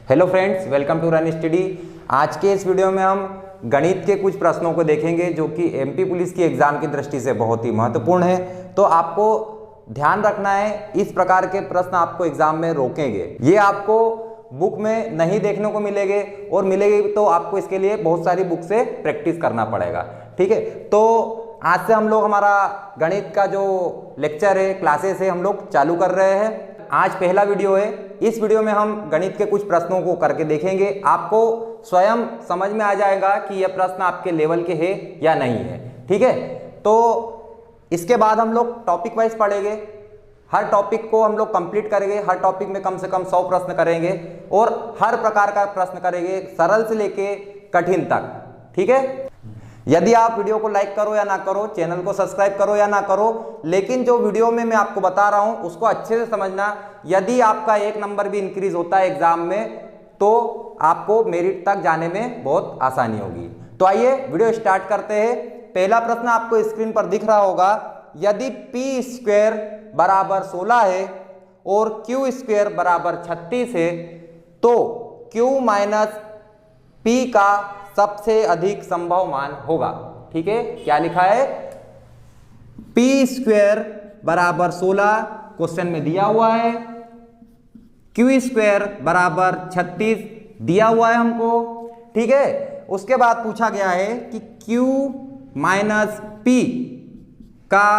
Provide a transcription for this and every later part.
Hello friends, welcome to run study. आज के इस वीडियो में हम गणित के कुछ प्रश्नों को देखेंगे जो कि एमपी पुलिस की एग्जाम की दृष्टि से बहुत ही महत्वपूर्ण है। तो आपको ध्यान रखना है, इस प्रकार के प्रश्न आपको एग्जाम में रोकेंगे। ये आपको बुक में नहीं देखने को मिलेंगे और मिलेगी तो आपको इसके लिए बहुत सारी बुक से प्रैक्टिस करना पड़ेगा। ठीक है, तो आज से हम लोग हमारा गणित का जो लेक्चर है, क्लासेस है, हम लोग चालू कर रहे हैं। आज पहला वीडियो है। इस वीडियो में हम गणित के कुछ प्रश्नों को करके देखेंगे। आपको स्वयं समझ में आ जाएगा कि यह प्रश्न आपके लेवल के है या नहीं है। ठीक है, तो इसके बाद हम लोग टॉपिक वाइज पढ़ेंगे। हर टॉपिक को हम लोग कंप्लीट करेंगे। हर टॉपिक में कम से कम 100 प्रश्न करेंगे और हर प्रकार का प्रश्न करेंगे, सरल से लेके कठिन तक। ठीक है, यदि आप वीडियो को लाइक करो या ना करो, चैनल को सब्सक्राइब करो या ना करो, लेकिन जो वीडियो में मैं आपको बता रहा हूं उसको अच्छे से समझना। यदि आपका एक नंबर भी इंक्रीज होता है एग्जाम में तो आपको मेरिट तक जाने में बहुत आसानी होगी। तो आइए वीडियो स्टार्ट करते हैं। पहला प्रश्न आपको स्क्रीन पर दिख रहा होगा। यदि पी स्क्वायर बराबर 16 है और क्यू स्क्वायर बराबर 36 है तो क्यू माइनस पी का सबसे अधिक संभव मान होगा। ठीक है, क्या लिखा है? पी स्क्वायर बराबर 16 क्वेश्चन में दिया हुआ है, क्यू स्क्वायर बराबर 36 दिया हुआ है हमको। ठीक है, उसके बाद पूछा गया है कि क्यू माइनस पी का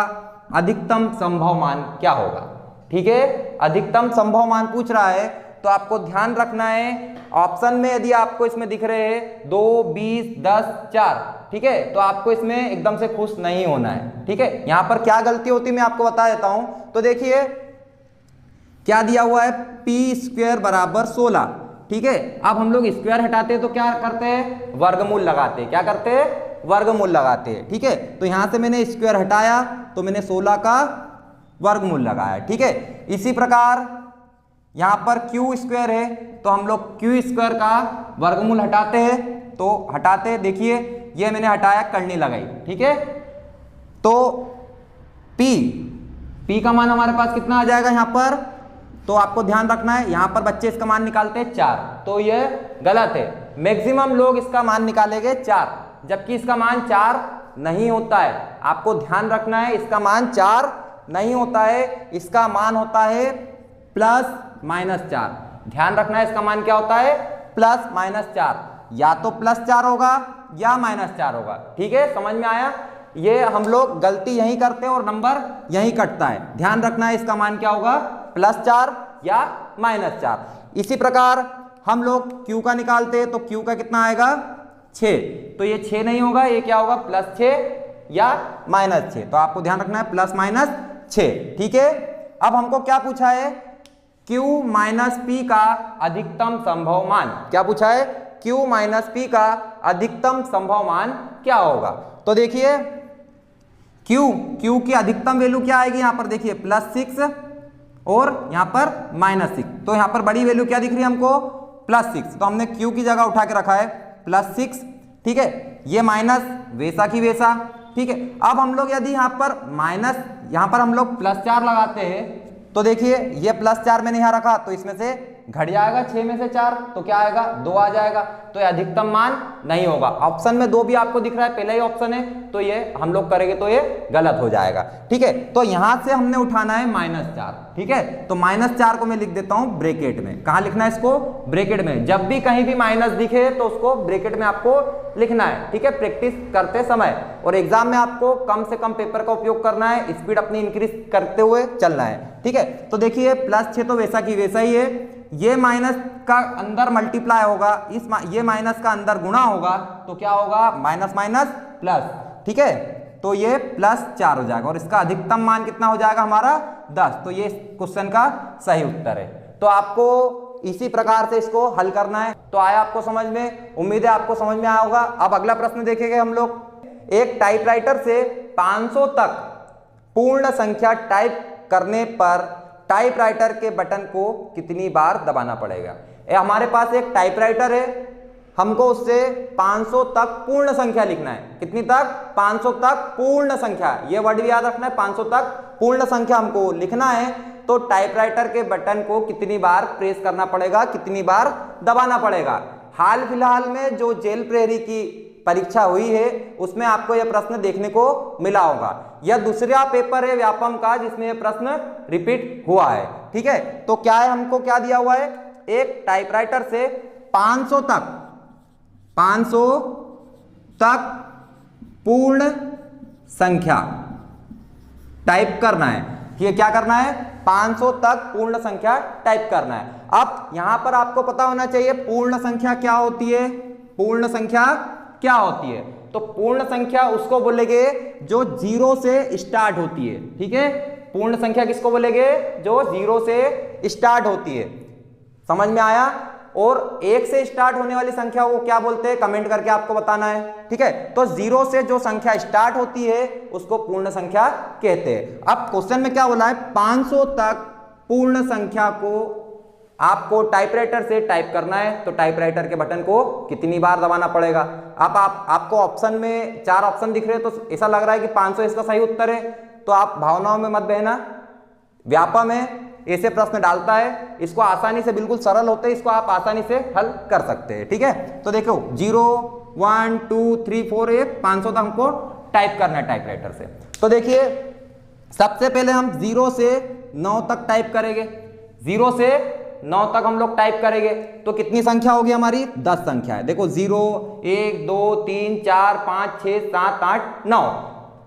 अधिकतम संभव मान क्या होगा। ठीक है, अधिकतम संभव मान पूछ रहा है तो आपको ध्यान रखना है। ऑप्शन में यदि आपको इसमें दिख रहे हैं 2, 20, 10, 4, ठीक है, तो आपको इसमें एकदम से खुश नहीं होना है। ठीक है, यहां पर क्या गलती होती है मैं आपको बता देता हूं। तो देखिए क्या दिया हुआ है, पी स्क्वायर बराबर 16। ठीक है, अब हम लोग स्क्वायर हटाते हैं तो क्या करते हैं? वर्गमूल लगाते हैं। क्या करते हैं? वर्गमूल लगाते हैं। ठीक है, तो यहां से मैंने स्क्वायर हटाया तो मैंने 16 का वर्गमूल लगाया। ठीक है, इसी प्रकार यहां पर क्यू स्क्वायर है तो हम लोग क्यू स्क्वायर का वर्गमूल हटाते हैं। तो हटाते हैं, देखिए ये मैंने हटाया, करनी लगाई। ठीक है, तो पी का मान हमारे पास कितना आ जाएगा यहां पर? तो आपको ध्यान रखना है, यहां पर बच्चे इसका मान निकालते हैं 4, तो ये गलत है। मैक्सिमम लोग इसका मान निकालेंगे 4, जबकि इसका मान 4 नहीं होता है। आपको ध्यान रखना है, इसका मान 4 नहीं होता है, इसका मान होता है प्लस माइनस 4। ध्यान रखना है, इसका मान क्या होता है? Plus minus 4। या तो प्लस 4 होगा या माइनस 4 होगा। ठीक है, समझ में आया? ये हम लोग गलती यही करते हैं और नंबर यही कटता है। ध्यान रखना है, इसका मान क्या होगा? प्लस 4 या माइनस 4। इसी प्रकार हम लोग क्यू का निकालते हैं तो क्यू का कितना आएगा? 6। तो ये 6 नहीं होगा, ये क्या होगा? प्लस 6 या माइनस 6। तो आपको ध्यान रखना है प्लस माइनस 6। ठीक है, अब हमको क्या पूछा है? Q माइनस पी का अधिकतम संभव मान। क्या पूछा है? Q माइनस पी का अधिकतम संभव मान क्या होगा? तो देखिए Q की अधिकतम वैल्यू क्या आएगी? यहां पर देखिए +6 और यहां पर -6। तो यहां पर बड़ी वैल्यू क्या दिख रही है हमको? +6। तो हमने Q की जगह उठा के रखा है +6। ठीक है, ये माइनस वैसा की वैसा। ठीक है, अब हम लोग यदि यहां पर हम लोग +4 लगाते हैं तो देखिए ये +4 मैंने यहां रखा तो इसमें से घट जाएगा 6 में से 4, तो क्या आएगा? 2 आ जाएगा। तो ये अधिकतम मान नहीं होगा। ऑप्शन में 2 भी आपको दिख रहा है, पहला ही ऑप्शन है, तो ये हम लोग करेंगे तो ये गलत हो जाएगा। ठीक है, तो यहां से हमने उठाना है -4। ठीक है, तो -4 को मैं लिख देता हूं ब्रैकेट में। कहां लिखना है इसको? ब्रैकेट में। जब भी कहीं भी माइनस दिखे तो उसको ब्रैकेट में आपको लिखना है। ठीक है, प्रैक्टिस करते समय और एग्जाम में आपको कम से कम पेपर का उपयोग करना है, स्पीड अपनी इंक्रीज करते हुए चलना है। ठीक है, तो देखिए +6 तो वैसा की वैसा ही है, ये माइनस का अंदर मल्टीप्लाई होगा, ये माइनस का अंदर गुणा होगा, तो क्या होगा? Minus minus plus. ठीक है, तो ये +4 हो जाएगा और इसका अधिकतम मान कितना हो जाएगा हमारा? 10। तो ये क्वेश्चन का सही उत्तर है। तो आपको इसी प्रकार से इसको हल करना है। तो आया आपको समझ में? उम्मीद है आपको समझ में आया होगा। अब अगला प्रश्न देखेंगे हम लोग। एक टाइपराइटर से 500 तक पूर्ण संख्या टाइप करने पर टाइपराइटर के बटन को कितनी बार दबाना पड़ेगा? हमारे पास एक टाइपराइटर है, हमको उससे 500 तक पूर्ण संख्या लिखना है। कितनी तक? 500 तक पूर्ण संख्या। ये वर्ड भी याद रखना है, 500 तक पूर्ण संख्या हमको लिखना है। तो टाइपराइटर के बटन को कितनी बार प्रेस करना पड़ेगा, कितनी बार दबाना पड़ेगा। हाल फिलहाल में जो जेल प्रहरी की परीक्षा हुई है उसमें आपको यह प्रश्न देखने को मिला होगा। यह दूसरा पेपर है व्यापम का जिसमें यह प्रश्न रिपीट हुआ है। ठीक है, तो क्या है, हमको क्या दिया हुआ है, एक टाइपराइटर से 500 तक पूर्ण संख्या टाइप करना है। ये क्या करना है, 500 तक पूर्ण संख्या टाइप करना है। अब यहां पर आपको पता होना चाहिए पूर्ण संख्या क्या होती है, पूर्ण संख्या क्या होती है। तो पूर्ण संख्या उसको बोलेंगे जो 0 से स्टार्ट होती है। ठीक है, पूर्ण संख्या किसको बोलेंगे, जो 0 से स्टार्ट होती है। समझ में आया। और 1 से स्टार्ट होने वाली संख्या को क्या बोलते हैं, कमेंट करके आपको बताना है। ठीक है, तो 0 से जो संख्या स्टार्ट होती है उसको पूर्ण संख्या कहते हैं। अब क्वेश्चन में क्या बोला है, 500 तक पूर्ण संख्या को आपको टाइपराइटर से टाइप करना है, तो टाइपराइटर के बटन को कितनी बार दबाना पड़ेगा। अब आपको ऑप्शन में 4 ऑप्शन दिख रहे हैं, तो ऐसा लग रहा है कि 500 इसका सही उत्तर है, तो आप भावनाओं में मत बहना। व्यापम है, ऐसे प्रश्न डालता है, इसको आसानी से, बिल्कुल सरल होते हैं, इसको आप आसानी से हल कर सकते हैं। ठीक है, तो देखो 0 1 2 3 4 500 तक हमको टाइप करना है टाइपराइटर से। तो देखिए सबसे पहले हम 0 से 9 तक टाइप करेंगे। 0 से 9 तक हम लोग टाइप करेंगे तो कितनी संख्या होगी हमारी, 10 संख्या है। देखो 0 1 2 3 4 5 6 7 8 9,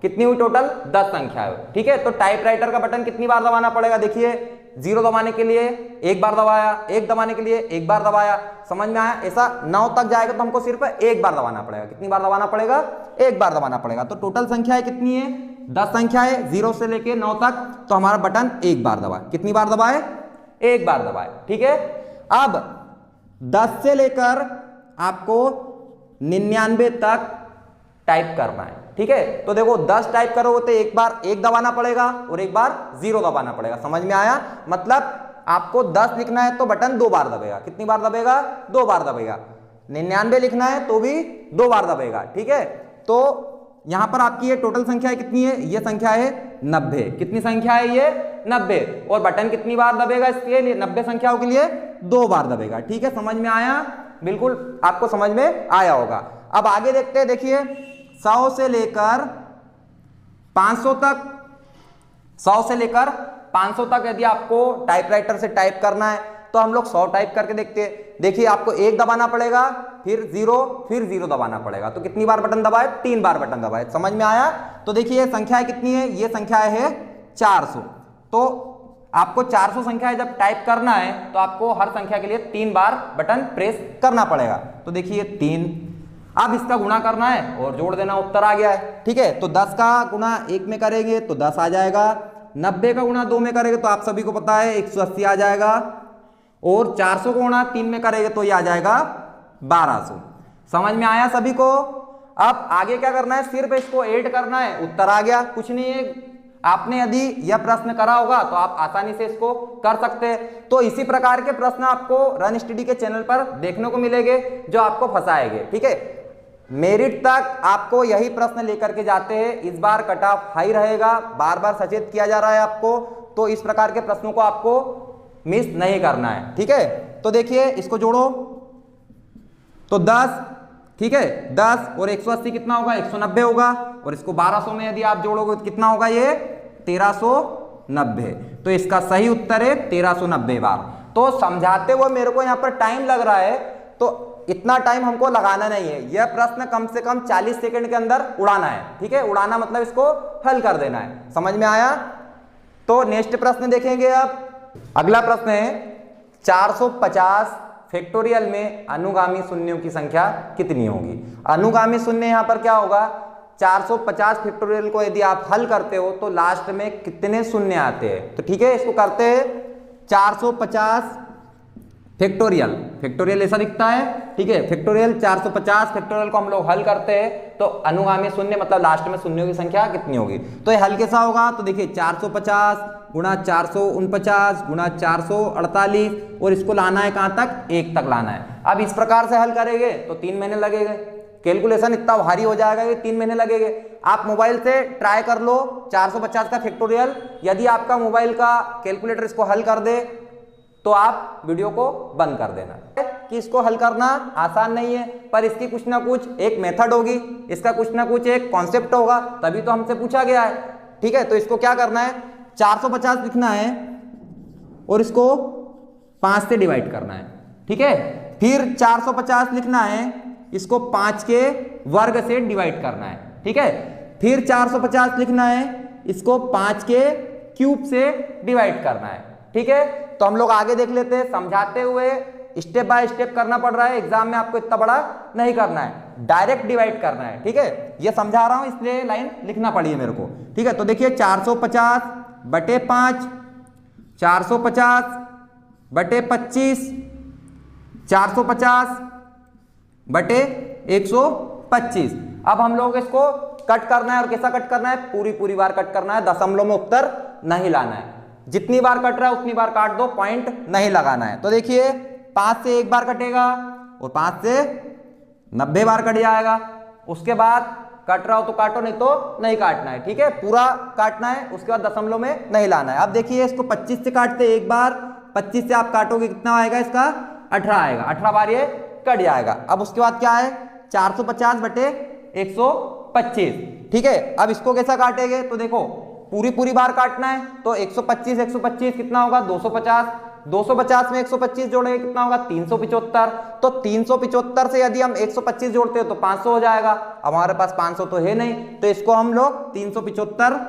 कितनी हुई टोटल, 10 संख्या है। ठीक है, तो टाइपराइटर का बटन कितनी बार दबाना पड़ेगा, देखिए 0 दबाने के लिए 1 बार दबाया, 1 दबाने के लिए 1 बार दबाया। समझ में आया। ऐसा 9 तक जाएगा तो हमको सिर्फ 1 बार दबाना पड़ेगा। कितनी बार दबाना पड़ेगा, 1 बार दबाना पड़ेगा। तो टोटल संख्या है कितनी है, 10 संख्या है 0 से लेके 9 तक। तो हमारा बटन 1 बार दबाए, कितनी बार दबाए, 1 बार दबाए। ठीक है, अब 10 से लेकर आपको 99 तक टाइप करना है। ठीक है, तो देखो 10 टाइप करोगे तो 1 बार 1 दबाना पड़ेगा और 1 बार 0 दबाना पड़ेगा। समझ में आया। मतलब आपको 10 लिखना है तो बटन 2 बार दबेगा। कितनी बार दबेगा, 2 बार दबेगा। 99 लिखना है तो भी 2 बार दबेगा। ठीक है, तो यहां पर आपकी ये टोटल संख्या कितनी है, ये संख्या है 90। कितनी संख्या है ये, 90। और बटन कितनी बार दबेगा, इसके 90 संख्याओं के लिए 2 बार दबेगा। ठीक है, समझ में आया, बिल्कुल आपको समझ में आया होगा। अब आगे देखते हैं, देखिए 100 से लेकर 500 तक, 100 से लेकर 500 तक यदि आपको टाइपराइटर से टाइप करना है तो हम लोग 100 टाइप करके देखते हैं। देखिए आपको 1 दबाना पड़ेगा, फिर 0 दबाना पड़ेगा। तो कितनी बार बटन दबाए, 3 बार बटन दबाए। समझ में आया। तो देखिए ये संख्या कितनी है, ये संख्या है 400। तो आपको 400 संख्या जब टाइप करना है तो आपको हर संख्या के लिए 3 बार बटन प्रेस करना पड़ेगा। तो देखिए 3, अब इसका गुणा करना है और जोड़ देना, उत्तर आ गया है। ठीक है, तो 10 का गुणा 1 में करेंगे तो 10 आ जाएगा। 90 का गुणा 2 में करेंगे तो आप सभी को पता है 180 आ जाएगा। और 400 को गुणा 3 में करेंगे तो ये आ जाएगा 1200। समझ में आया सभी को। अब आगे क्या करना है, सिर्फ इसको ऐड करना है, उत्तर आ गया। कुछ नहीं है, आपने यदि यह प्रश्न करा होगा तो आप आसानी से इसको कर सकते हैं। तो इसी प्रकार के प्रश्न आपको रन स्टडी के चैनल पर देखने को मिलेंगे जो आपको फंसाएंगे। ठीक है, मेरिट तक आपको यही प्रश्न लेकर के जाते हैं। इस बार कट ऑफ हाई रहेगा, बार बार सचेत किया जा रहा है आपको। तो इस प्रकार के प्रश्नों को आपको मिस नहीं करना है। ठीक है, तो देखिए इसको जोड़ो तो 10, ठीक है 10 और 180 कितना होगा, 190 होगा। और इसको 1200 में यदि आप जोड़ोगे तो कितना होगा, ये 1390। तो इसका सही उत्तर है 1390 बार। तो समझाते हुए मेरे को यहाँ पर टाइम लग रहा है, तो इतना टाइम हमको लगाना नहीं है। यह प्रश्न कम से कम 40 सेकंड के अंदर उड़ाना है। ठीक है, उड़ाना मतलब इसको हल कर देना है। समझ में आया। तो नेक्स्ट प्रश्न देखेंगे। अब अगला प्रश्न है 450 फैक्टोरियल में अनुगामी शून्यों की संख्या कितनी होगी। अनुगामी शून्य यहां पर क्या होगा, 450 फैक्टोरियल को यदि आप हल करते हो तो लास्ट में कितने शून्य आते हैं। तो ठीक है, इसको करते हैं 450 फैक्टोरियल। फैक्टोरियल ऐसा दिखता है। ठीक है, फैक्टोरियल 450 फैक्टोरियल को हम लोग हल करते हैं तो अनुगामी शून्य मतलब लास्ट में शून्यों की संख्या कितनी होगी। तो ये हल कैसा होगा, तो देखिए 450 गुणा 449 गुणा 448 और इसको लाना है कहां तक, 1 तक लाना है। अब इस प्रकार से हल करेंगे तो 3 महीने लगेंगे। कैलकुलेशन इतना भारी हो जाएगा कि 3 महीने लगेंगे। आप मोबाइल से ट्राई कर लो 450 का फैक्टोरियल, यदि आपका मोबाइल का कैलकुलेटर इसको हल कर दे तो आप वीडियो को बंद कर देना। कि इसको हल करना आसान नहीं है, पर इसकी कुछ ना कुछ एक मेथड होगी, इसका कुछ ना कुछ एक कॉन्सेप्ट होगा, तभी तो हमसे पूछा गया है। ठीक है, तो इसको क्या करना है, 450 लिखना है और इसको 5 से डिवाइड करना है। ठीक है, फिर 450 लिखना है, इसको 5 के वर्ग से डिवाइड करना है। ठीक है, फिर 450 लिखना है, इसको 5 के क्यूब से डिवाइड करना है। ठीक है, तो हम लोग आगे देख लेते हैं। समझाते हुए स्टेप बाय स्टेप करना पड़ रहा है, एग्जाम में आपको इतना बड़ा नहीं करना है, डायरेक्ट डिवाइड करना है। ठीक है, ये समझा रहा हूं इसलिए लाइन लिखना पड़ी है मेरे को। ठीक है, तो देखिए 450 बटे 5, 450 बटे 25, 450 बटे 125। अब हम लोग इसको कट करना है, और कैसा कट करना है, पूरी पूरी बार कट करना है, दशमलव में उत्तर नहीं लाना है। जितनी बार कट रहा है उतनी बार काट दो, पॉइंट नहीं लगाना है। तो देखिए 5 से एक बार कटेगा और 5 से 90 बार कट जाएगा। उसके बाद कट रहा हो तो काटो, नहीं तो नहीं काटना है। ठीक है, पूरा काटना है, उसके बाद दशमलव में नहीं लाना है। अब देखिए इसको 25 से काटते एक बार, 25 से आप काटोगे कितना आएगा, इसका 18 आएगा, 18 बार ये कट जाएगा। अब उसके बाद क्या है, 450 बटे 125। ठीक है, अब इसको कैसा काटेंगे, तो देखो पूरी पूरी बार काटना है, तो 125 125 कितना होगा, 250, 250 में 125 जोड़ेंगे कितना होगा, 375। तो 375 से यदि हम 125 जोड़ते हैं तो 500 हो जाएगा। अब हमारे पास 500 तो है नहीं, तो इसको हम लोग 375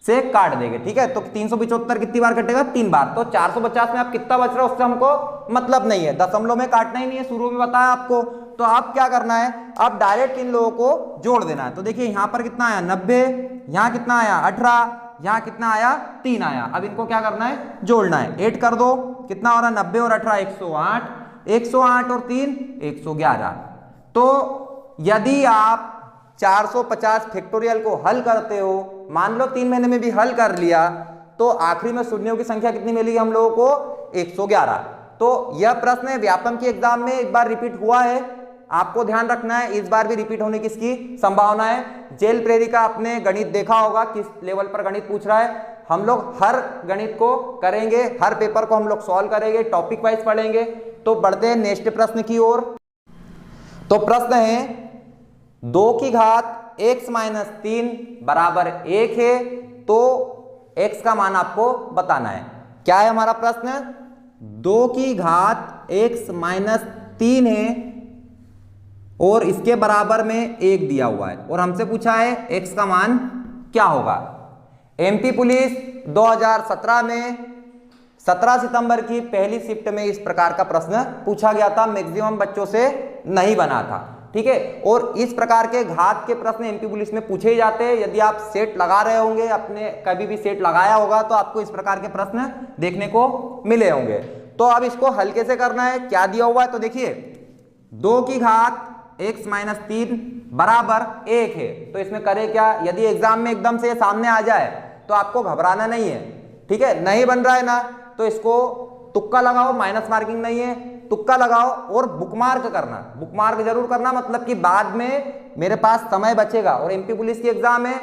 से काट देंगे। ठीक है, तो 375 कितनी बार कटेगा, 3 बार। तो 450 में आप कितना बच रहा है उससे हमको मतलब नहीं है, दशमलव में काटना ही नहीं है, शुरू में बताया आपको। तो आप क्या करना है, आप डायरेक्ट इन लोगों को जोड़ देना है। तो देखिए यहाँ पर कितना आया 90, यहाँ कितना आया 18, यहाँ कितना आया 3 आया। अब इनको क्या करना है, जोड़ना है, ऐड कर दो, कितना हो रहा है 90 और 18 108, 108 और 3 111। तो यदि आप 450 फैक्टोरियल को हल करते हो, मान लो 3 महीने में भी हल कर लिया, तो आखिरी में शून्यों की संख्या कितनी मिलेगी हम लोगों को, 111। तो यह प्रश्न व्यापम के एग्जाम में एक बार रिपीट हुआ है, आपको ध्यान रखना है, इस बार भी रिपीट होने की इसकी संभावना है। जेल प्रेरी का आपने गणित देखा होगा, किस लेवल पर गणित पूछ रहा है। हम लोग हर गणित को करेंगे, हर पेपर को हम लोग सॉल्व करेंगे, टॉपिक वाइज पढ़ेंगे। तो बढ़ते हैं नेक्स्ट प्रश्न की ओर। तो प्रश्न है 2 की घात x माइनस 3 बराबर 1 है, तो x का मान आपको बताना है। क्या है हमारा प्रश्न, 2 की घात x माइनस 3 है और इसके बराबर में 1 दिया हुआ है, और हमसे पूछा है x का मान क्या होगा। एमपी पुलिस 2017 में 17 सितंबर की पहली शिफ्ट में इस प्रकार का प्रश्न पूछा गया था, मैक्सिमम बच्चों से नहीं बना था। ठीक है, और इस प्रकार के घात के प्रश्न एमपी पुलिस में पूछे ही जाते हैं। यदि आप सेट लगा रहे होंगे, अपने कभी भी सेट लगाया होगा, तो आपको इस प्रकार के प्रश्न देखने को मिले होंगे। तो अब इसको हल कैसे करना है, क्या दिया हुआ है, तो देखिए 2 की घात x माइनस 3 बराबर 1 है। तो इसमें करें क्या, यदि एग्जाम में एकदम से सामने आ जाए तो आपको घबराना नहीं है। ठीक है, नहीं बन रहा है ना, तो इसको तुक्का लगाओ, माइनस मार्किंग नहीं है, तुक्का लगाओ और बुकमार्क करना, बुकमार्क जरूर करना, मतलब कि बाद में मेरे पास समय बचेगा। और एमपी पुलिस की एग्जाम में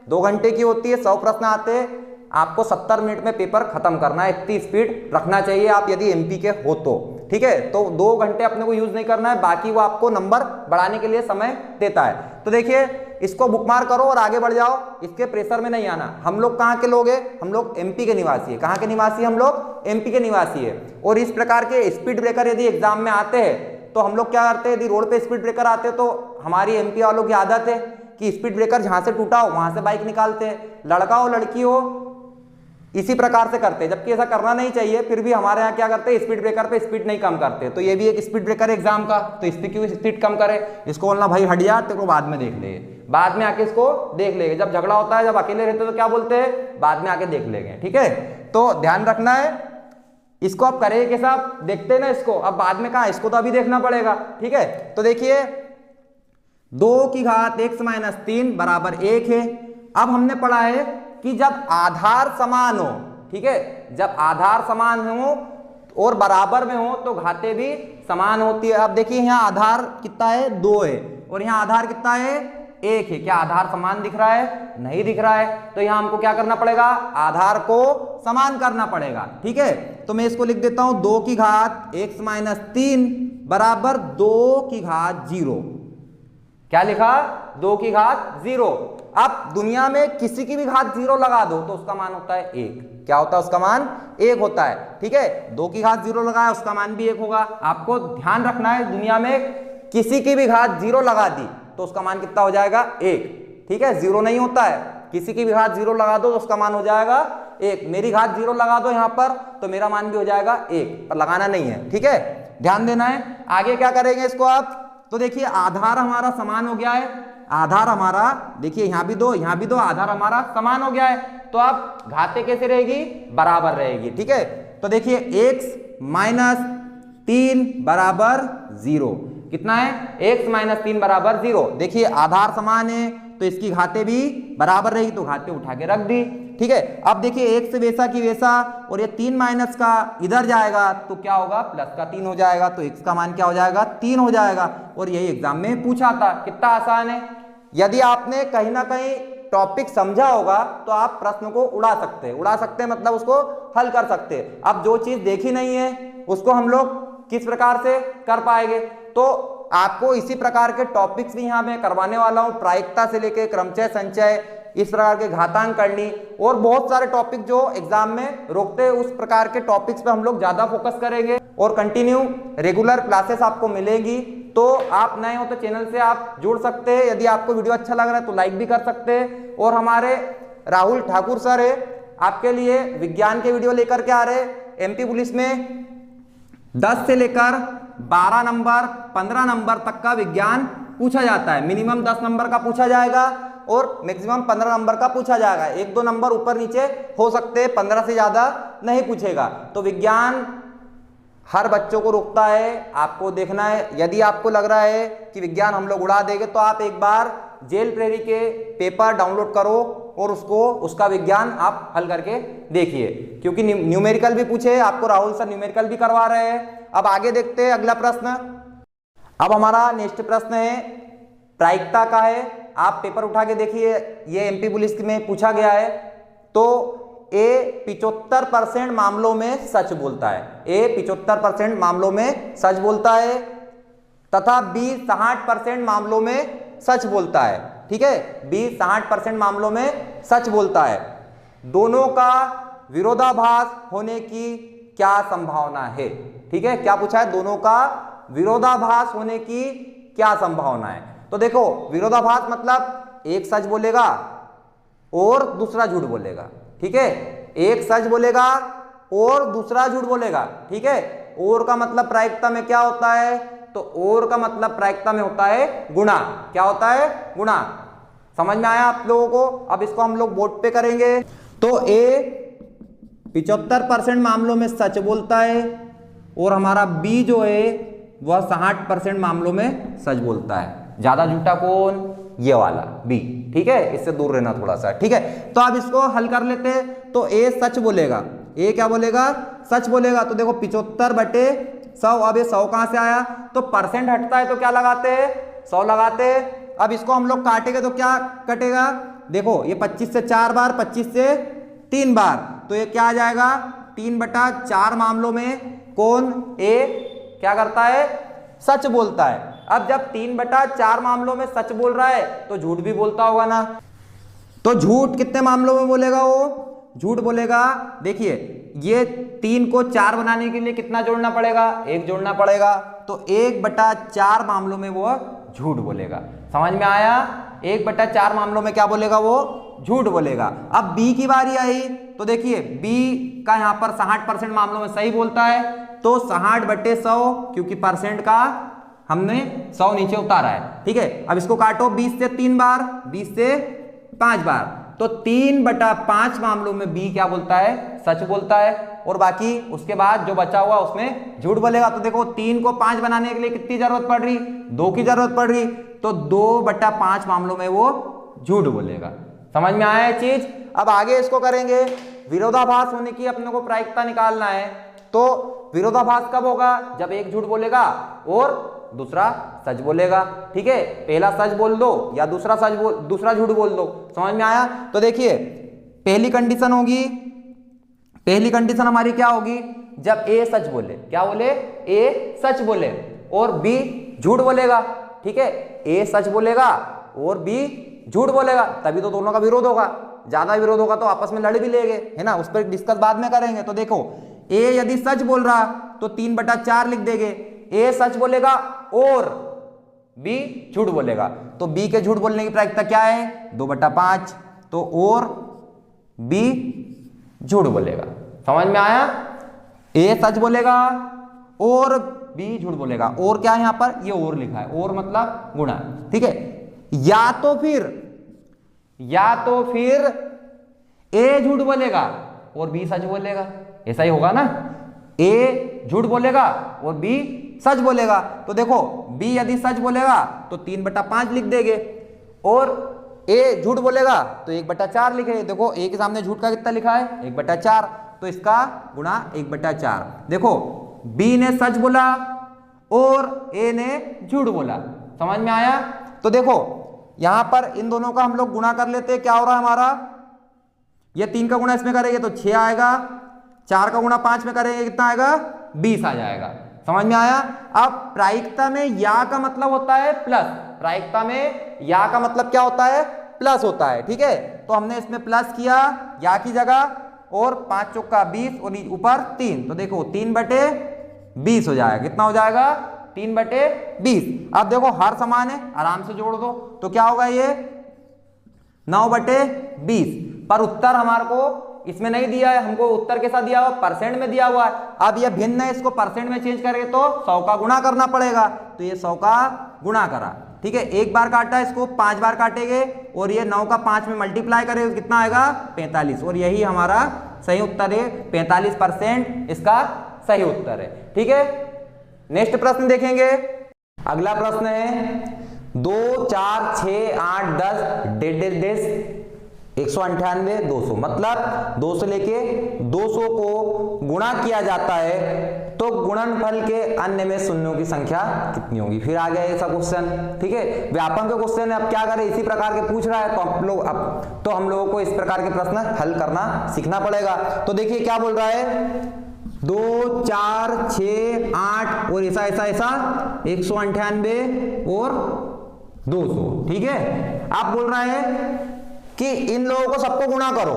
2 घंटे की होती है, 100 प्रश्न आते हैं, आपको 70 मिनट में पेपर खत्म करना है, इतनी स्पीड रखना चाहिए आप यदि एमपी के हो तो। ठीक है, तो 2 घंटे अपने को यूज नहीं करना है, बाकी वो आपको नंबर बढ़ाने के लिए समय देता है। तो देखिए इसको बुकमार्क करो और आगे बढ़ जाओ, इसके प्रेशर में नहीं आना। हम लोग कहाँ के लोग हैं, हम लोग एमपी के निवासी है। कहाँ के निवासी, हम लोग एमपी के निवासी है। और इस प्रकार के स्पीड ब्रेकर यदि एग्जाम में आते हैं तो हम लोग क्या करते हैं, यदि रोड पे स्पीड ब्रेकर आते हैं तो हमारी एमपी वालों की आदत है कि स्पीड ब्रेकर जहां से टूटा हो वहां से बाइक निकालते हैं, लड़का हो लड़की हो इसी प्रकार से करते हैं, जबकि ऐसा करना नहीं चाहिए। फिर भी हमारे यहाँ क्या करते हैं, स्पीड ब्रेकर पे स्पीड नहीं कम करते। तो ये भी एक स्पीड ब्रेकर एग्जाम का, तो इससे क्यों स्पीड कम करे, इसको बोलना भाई हट जा, तेरे को बाद में देख लेंगे, बाद में आके इसको देख लेंगे। जब झगड़ा होता है, जब अकेले रहते तो क्या बोलते हैं, बाद में आके देख लेंगे। ठीक है, तो ध्यान रखना है, इसको आप करें कैसा, आप देखते हैं ना इसको, अब बाद में कहा, इसको तो अभी देखना पड़ेगा। ठीक है, तो देखिए 2 की घात x माइनस 3 बराबर 1 है। अब हमने पढ़ा है कि जब आधार समान हो, ठीक है, जब आधार समान हो और बराबर में हो तो घातें भी समान होती है। अब देखिए यहाँ आधार कितना है 2 है और यहाँ आधार कितना है 1 है। क्या आधार समान दिख रहा है? नहीं दिख रहा है। तो यहाँ हमको क्या करना पड़ेगा? आधार को समान करना पड़ेगा। ठीक है, तो मैं इसको लिख देता हूं 2 की घात x माइनस 3 बराबर 2 की घात 0। क्या लिखा? 2 की घात 0। अब दुनिया में किसी की भी घात 0 लगा दो तो उसका मान होता है 1। क्या होता है? उसका मान 1 होता है। ठीक है, 2 की घात 0 लगाया उसका मान भी 1 होगा। आपको ध्यान रखना है, दुनिया में किसी की भी घात 0 लगा दी तो उसका मान कितना हो जाएगा? 1। ठीक है, 0 नहीं होता है, किसी की भी घात 0 लगा दो तो उसका मान हो जाएगा 1। मेरी घात 0 लगा दो यहां पर तो मेरा मान भी हो जाएगा 1, पर लगाना नहीं है। ठीक है, ध्यान देना है। आगे क्या करेंगे इसको आप? तो देखिए आधार हमारा समान हो गया है। आधार हमारा देखिए यहाँ भी 2 यहाँ भी 2, आधार हमारा समान हो गया है। तो अब घातें कैसे रहेगी? बराबर रहेगी। ठीक है, तो देखिए x माइनस 3 बराबर 0 कितना है? x माइनस 3 बराबर 0। देखिए आधार समान है तो इसकी घातें भी बराबर रहेगी, तो घातें उठा के रख दी। ठीक है, अब देखिए x वैसा की वैसा और ये 3 माइनस का इधर जाएगा तो क्या होगा? प्लस का 3 हो जाएगा। तो x का मान क्या हो जाएगा? 3 हो जाएगा। और यही एग्जाम में पूछा था। कितना आसान है। यदि आपने कहीं ना कहीं टॉपिक समझा होगा तो आप प्रश्न को उड़ा सकते हैं मतलब उसको हल कर सकते हैं। अब जो चीज देखी नहीं है उसको हम लोग किस प्रकार से कर पाएंगे? तो आपको इसी प्रकार के टॉपिक्स भी यहाँ मैं करवाने वाला हूँ, प्रायिकता से लेके क्रमचय संचय, इस प्रकार के घातांक करनी और बहुत सारे टॉपिक जो एग्जाम में रोकते हैं, उस प्रकार के टॉपिक्स पे हम लोग ज्यादा फोकस करेंगे और कंटिन्यू रेगुलर क्लासेस आपको मिलेंगी। तो आप नए हो तो चैनल से आप जुड़ सकते हैं। यदि आपको वीडियो अच्छा लग रहा है तो लाइक भी कर सकते हैं। और हमारे राहुल ठाकुर सर है आपके लिए विज्ञान के वीडियो लेकर के आ रहे। एमपी पुलिस में 10 से लेकर 12 नंबर 15 नंबर तक का विज्ञान पूछा जाता है। मिनिमम 10 नंबर का पूछा जाएगा और मैक्सिमम 15 नंबर का पूछा जाएगा। 1-2 नंबर ऊपर नीचे हो सकते हैं, 15 से ज्यादा नहीं पूछेगा। तो विज्ञान हर बच्चों को रोकता है, आपको देखना है। यदि आपको लग रहा है कि विज्ञान हम लोग उड़ा देंगे तो आप एक बार जेल प्रेरी के पेपर डाउनलोड करो और उसका विज्ञान आप हल करके देखिए, क्योंकि न्यूमेरिकल भी पूछे आपको, राहुल सर न्यूमेरिकल भी करवा रहे हैं। अब आगे देखते हैं अगला प्रश्न। अब हमारा नेक्स्ट प्रश्न है प्रायिकता का है। आप पेपर उठा के देखिए, ये एमपी पुलिस में पूछा गया है। तो ए 75% मामलों में सच बोलता है, ए 75% मामलों में सच बोलता है तथा बी 60% मामलों में सच बोलता है। ठीक है, बी 60% मामलों में सच बोलता है। दोनों का विरोधाभास होने की क्या संभावना है? ठीक है, क्या पूछा है? दोनों का विरोधाभास होने की क्या संभावना है? तो देखो विरोधाभास मतलब एक सच बोलेगा और दूसरा झूठ बोलेगा। ठीक है, एक सच बोलेगा और दूसरा झूठ बोलेगा। ठीक है, और का मतलब प्रायिकता में क्या होता है? तो और का मतलब प्रायिकता में होता है गुणा। क्या होता है? गुणा। समझ में आया आप लोगों को? अब इसको हम लोग बोर्ड पे करेंगे। तो ए 75% मामलों में सच बोलता है और हमारा बी जो है वह 60% मामलों में सच बोलता है। ज्यादा झूठा कौन? ये वाला बी। ठीक है, इससे दूर रहना थोड़ा सा। ठीक है, तो अब इसको हल कर लेते हैं। तो ए सच बोलेगा, ए क्या बोलेगा? सच बोलेगा। तो देखो 75/100। अब ये 100 कहां से आया? तो परसेंट हटता है तो क्या लगाते हैं? 100 लगाते हैं। अब इसको हम लोग काटेंगे तो क्या कटेगा? देखो ये 25 से 4 बार, 25 से 3 बार, तो ये क्या आ जाएगा? 3/4 मामलों में कौन? ए क्या करता है? सच बोलता है। अब जब 3/4 मामलों में सच बोल रहा है तो झूठ भी बोलता होगा ना। तो झूठ कितने मामलों में बोलेगा? वो झूठ बोलेगा। देखिए ये 3 को 4 बनाने के लिए कितना जोड़ना पड़ेगा? 1 जोड़ना पड़ेगा। तो 1/4 मामलों में वो झूठ बोलेगा। समझ में आया? 1/4 मामलों में क्या बोलेगा? वो झूठ बोलेगा। अब बी की बारी आई तो देखिए बी का यहाँ पर 60% मामलों में सही बोलता है। तो 60/100, क्योंकि परसेंट का हमने 100 नीचे उतारा है। ठीक है, अब इसको काटो 20 से 3 बार, 20 से 5 बार, तो 3/5 मामलों में बी क्या बोलता है? सच बोलता है। और बाकी उसके बाद जो बचा हुआ उसमें झूठ बोलेगा। तो देखो 3 को 5 बनाने के लिए कितनी जरूरत पड़ रही? 2 की जरूरत पड़ रही। तो 2/5 मामलों में वो झूठ बोलेगा। समझ में आया ये चीज? अब आगे इसको करेंगे। विरोधाभास होने की अपने को प्रायिकता निकालना है। तो विरोधाभास कब होगा? जब एक झूठ बोलेगा और दूसरा सच बोलेगा। ठीक है, पहला सच बोल दो या दूसरा झूठ बोल दो। समझ में आया? तो देखिए पहली कंडीशन होगी, पहली कंडीशन हमारी क्या होगी? जब ए सच बोले, क्या बोले? ए सच बोले और बी झूठ बोलेगा। ठीक है, ए सच बोलेगा और बी झूठ बोलेगा, तभी तो दोनों का विरोध होगा। ज्यादा विरोध होगा तो आपस में लड़ भी लेंगे, है ना, उस पर डिस्कस बाद में करेंगे। तो देखो ए यदि सच बोल रहा तो 3/4 लिख देंगे। ए सच बोलेगा और बी झूठ बोलेगा, तो बी के झूठ बोलने की प्रायिकता क्या है? 2/5। तो और बी झूठ बोलेगा। समझ में आया? ए सच बोलेगा और बी झूठ बोलेगा। और क्या है यहां पर? ये और लिखा है, और मतलब गुणा। ठीक है, या तो फिर ए झूठ बोलेगा और बी सच बोलेगा, ऐसा ही होगा ना। ए झूठ बोलेगा और बी सच बोलेगा। तो देखो बी यदि सच बोलेगा तो 3/5 लिख देंगे और ए झूठ बोलेगा तो 1/4 लिखे। देखो ए के सामने झूठ का कितना लिखा है? 1/4, तो इसका गुणा 1/4। देखो बी ने सच बोला और ए ने झूठ बोला। समझ में आया? तो देखो यहां पर इन दोनों का हम लोग गुणा कर लेते हैं। क्या हो रहा है हमारा? ये 3 का गुणा इसमें करेंगे तो 6 आएगा, 4 का गुणा 5 में करेंगे कितना आएगा? 20 आ जाएगा। समझ में आया? अब प्रायिकता में या का मतलब होता है प्लस, प्रायिकता में या का मतलब क्या होता है? प्लस होता है। ठीक है, तो हमने इसमें प्लस किया या की जगह और 5 चौका 20 और ऊपर 3, तो देखो 3/20 हो जाएगा। कितना हो जाएगा? 3/20। अब देखो हर समान है, आराम से जोड़ दो, तो क्या होगा? ये 9/20। पर उत्तर हमारे को इसमें नहीं दिया है, हमको उत्तर के साथ दिया हुआ परसेंट में दिया हुआ है। अब ये भिन्न है, इसको परसेंट में चेंज करेंगे तो 100 का गुणा करना पड़ेगा, तो ये 100 का गुणा करा। ठीक है, एक बार काटा, इसको 5 बार काटेंगे और ये 9 का 5 में मल्टीप्लाई करेंगे तो कितना आएगा? 45। और यही हमारा सही उत्तर है, 45% इसका सही उत्तर है। ठीक है, नेक्स्ट प्रश्न देखेंगे। अगला प्रश्न है 2, 4, 6, 8, 10, 198, 200। मतलब 2 से लेके 200 को गुणा किया जाता है तो गुणनफल के अन्य में शून्यों की संख्या कितनी होगी? फिर आ गया ऐसा क्वेश्चन। ठीक है, व्यापक के क्वेश्चन है, अब क्या करें, इसी प्रकार के पूछ रहा है तो हम लोगों को इस प्रकार के प्रश्न हल करना सीखना पड़ेगा। तो देखिए क्या बोल रहा है, 2, 4, 6, 8 और ऐसा 198 और 200। ठीक है, आप बोल रहा है कि इन लोगों को सबको गुणा करो,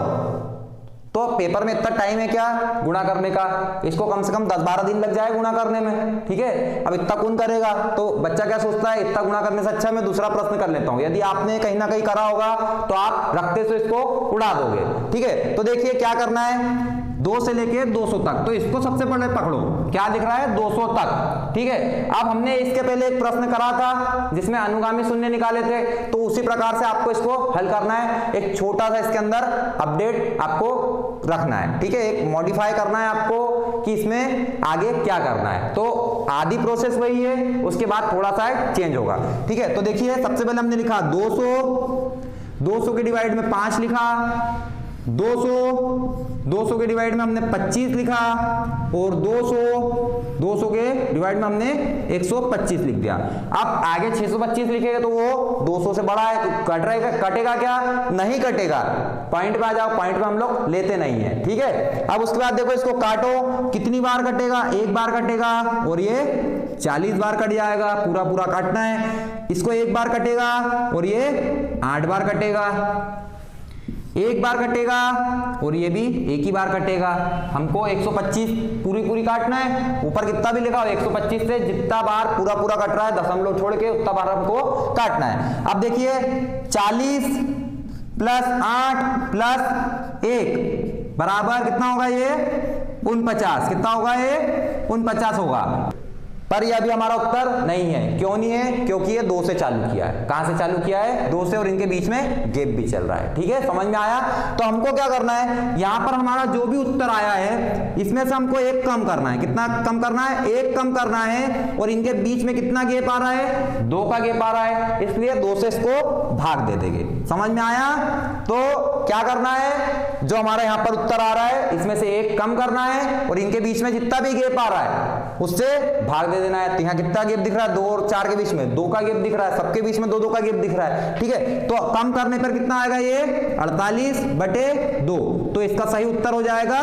तो पेपर में इतना टाइम है क्या गुणा करने का? इसको कम से कम 10-12 दिन लग जाए गुणा करने में। ठीक है, अब इतना कौन करेगा? तो बच्चा क्या सोचता है, इतना गुणा करने से अच्छा मैं दूसरा प्रश्न कर लेता हूं। यदि आपने कहीं ना कहीं करा होगा तो आप रखते से इसको उड़ा दोगे। ठीक है, तो देखिए क्या करना है, 2 से लेके 200 तक, तो इसको सबसे पहले पकड़ो, क्या लिख रहा है? 200 तक। ठीक है, अब हमने इसके पहले एक प्रश्न करा था जिसमें अनुगामी शून्य निकाले थे, तो उसी प्रकार से आपको इसको हल करना है। एक छोटा सा इसके अंदर अपडेट आपको रखना है। ठीक है, एक मॉडिफाई करना है आपको कि इसमें आगे क्या करना है। तो आधी प्रोसेस वही है, उसके बाद थोड़ा सा चेंज होगा। ठीक है, तो देखिए सबसे पहले हमने लिखा 200 के डिवाइड में 5 लिखा, 200 के डिवाइड में हमने 25 लिखा और 200 के डिवाइड में हमने 125 लिख दिया। अब आगे 625 लिखेगा तो वो 200 से बड़ा है, तो कटेगा क्या? नहीं कटेगा। पॉइंट पे आ जाओ, पॉइंट पे हम लोग लेते नहीं है। ठीक है, अब उसके बाद देखो इसको काटो, कितनी बार कटेगा? 1 बार कटेगा और ये 40 बार कट जाएगा, पूरा काटना है। इसको 1 बार कटेगा और ये 8 बार कटेगा, 1 बार कटेगा और ये भी 1 ही बार कटेगा। हमको 125 पूरी काटना है, ऊपर कितना भी लिखा हो 125 से जितना बार पूरा कट रहा है दशमलव छोड़ के उतना बार हमको काटना है। अब देखिए 40 + 8 + 1 बराबर कितना होगा? ये 49। कितना होगा? ये 49 होगा। पर यह अभी हमारा उत्तर नहीं है। क्यों नहीं है? क्योंकि ये 2 से चालू किया है। कहां से चालू किया है? 2 से, और इनके बीच में गैप भी चल रहा है। ठीक है, समझ में आया? तो हमको क्या करना है, यहां पर हमारा जो भी उत्तर आया है इसमें से हमको 1 कम करना है। कितना कम करना है? 1 कम करना है। और इनके बीच में कितना गैप आ रहा है? 2 का गैप आ रहा है, इसलिए 2 से इसको भाग दे देंगे। समझ में आया? तो क्या करना है, जो हमारा यहां पर उत्तर आ रहा है इसमें से 1 कम करना है, और इनके बीच में जितना भी गैप आ रहा है उससे भाग दे देना है। तो यहां कितना गैप दिख रहा है? 2 और 4 के बीच में 2 का गैप दिख रहा है, सबके बीच में 2-2 का गैप दिख रहा है। ठीक है, तो कम करने पर कितना आएगा? ये 48/2। तो इसका सही उत्तर हो जाएगा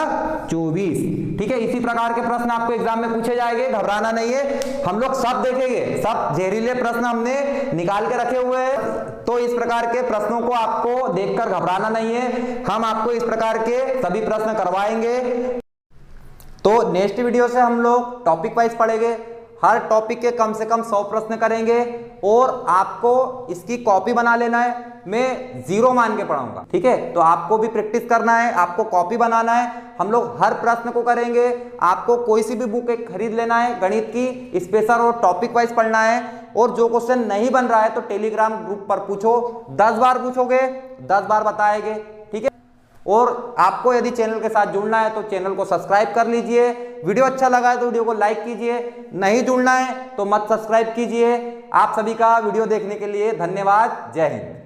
24। ठीक है, इसी प्रकार के प्रश्न आपको एग्जाम में पूछे जाएंगे, घबराना नहीं है। हम लोग सब देखेंगे, सब जहरीले प्रश्न हमने निकाल के रखे हुए हैं। तो इस प्रकार के प्रश्नों को आपको देखकर घबराना नहीं है, हम आपको इस प्रकार के सभी प्रश्न करवाएंगे। तो नेक्स्ट वीडियो से हम लोग टॉपिक वाइज पढ़ेंगे, हर टॉपिक के कम से कम 100 प्रश्न करेंगे, और आपको इसकी कॉपी बना लेना है। मैं 0 मान के पढ़ाऊंगा। ठीक है, तो आपको भी प्रैक्टिस करना है, आपको कॉपी बनाना है। हम लोग हर प्रश्न को करेंगे। आपको कोई सी भी बुक एक खरीद लेना है गणित की, स्पेशल और टॉपिक वाइज पढ़ना है। और जो क्वेश्चन नहीं बन रहा है तो टेलीग्राम ग्रुप पर पूछो, 10 बार पूछोगे 10 बार बताएंगे। ठीक है, और आपको यदि चैनल के साथ जुड़ना है तो चैनल को सब्सक्राइब कर लीजिए। वीडियो अच्छा लगा है तो वीडियो को लाइक कीजिए, नहीं जुड़ना है तो मत सब्सक्राइब कीजिए। आप सभी का वीडियो देखने के लिए धन्यवाद। जय हिंद।